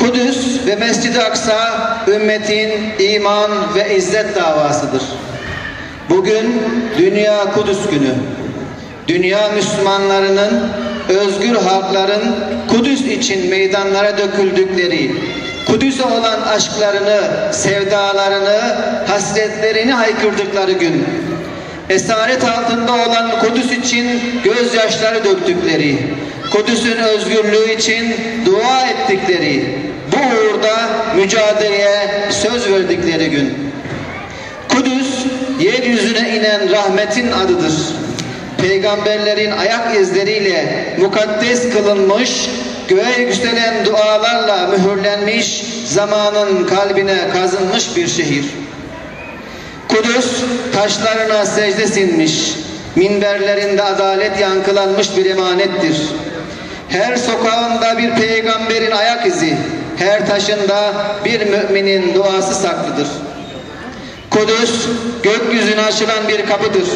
Kudüs ve Mescid-i Aksa ümmetin iman ve izzet davasıdır. Bugün Dünya Kudüs Günü. Dünya Müslümanlarının, özgür halkların Kudüs için meydanlara döküldükleri, Kudüs'e olan aşklarını, sevdalarını, hasretlerini haykırdıkları gün. Esaret altında olan Kudüs için gözyaşları döktükleri, Kudüs'ün özgürlüğü için dua ettikleri, bu uğurda mücadeleye söz verdikleri gün. Kudüs, yeryüzüne inen rahmetin adıdır. Peygamberlerin ayak izleriyle mukaddes kılınmış, göğe yükselen dualarla mühürlenmiş, zamanın kalbine kazınmış bir şehir. Kudüs, taşlarına secde sinmiş, minberlerinde adalet yankılanmış bir emanettir. Her sokağında bir peygamberin ayak izi, her taşında bir müminin duası saklıdır. Kudüs, gökyüzüne açılan bir kapıdır.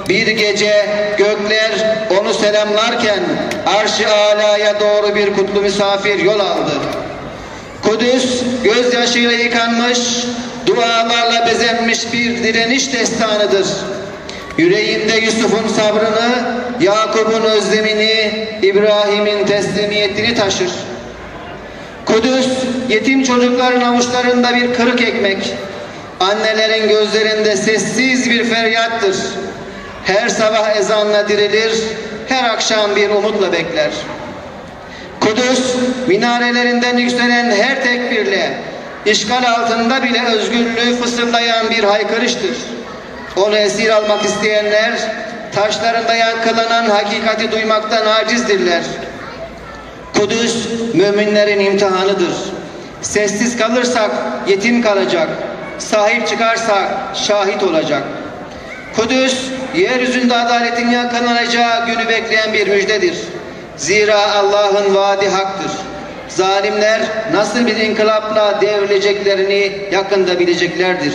Bir gece gökler onu selamlarken arş-ı alaya doğru bir kutlu misafir yol aldı. Kudüs, gözyaşıyla yıkanmış, dualarla bezenmiş bir direniş destanıdır. Yüreğinde Yusuf'un sabrını, Yakup'un özlemini, İbrahim'in teslimiyetini taşır. Kudüs, yetim çocukların avuçlarında bir kırık ekmek, annelerin gözlerinde sessiz bir feryattır. Her sabah ezanla dirilir, her akşam bir umutla bekler. Kudüs, minarelerinden yükselen her tekbirle, işgal altında bile özgürlüğü fısıldayan bir haykırıştır. Onu esir almak isteyenler, taşlarında yankılanan hakikati duymaktan acizdirler. Kudüs, müminlerin imtihanıdır. Sessiz kalırsak yetim kalacak, sahip çıkarsak şahit olacak. Kudüs, yeryüzünde adaletin yakalanacağı günü bekleyen bir müjdedir. Zira Allah'ın vaadi haktır. Zalimler nasıl bir inkılapla devrileceklerini yakında bileceklerdir.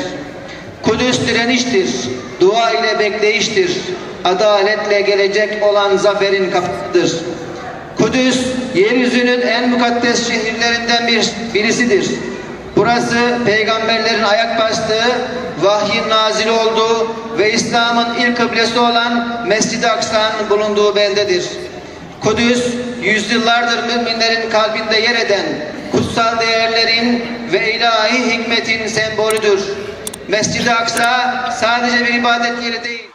Kudüs direniştir, dua ile bekleyiştir, adaletle gelecek olan zaferin kapısıdır. Kudüs, yeryüzünün en mukaddes şehirlerinden birisidir. Burası peygamberlerin ayak bastığı, vahyin nazil olduğu ve İslam'ın ilk kıblesi olan Mescid-i Aksa'nın bulunduğu beldedir. Kudüs, yüzyıllardır müminlerin kalbinde yer eden kutsal değerlerin ve ilahi hikmetin sembolüdür. Mescid-i Aksa sadece bir ibadet yeri değil.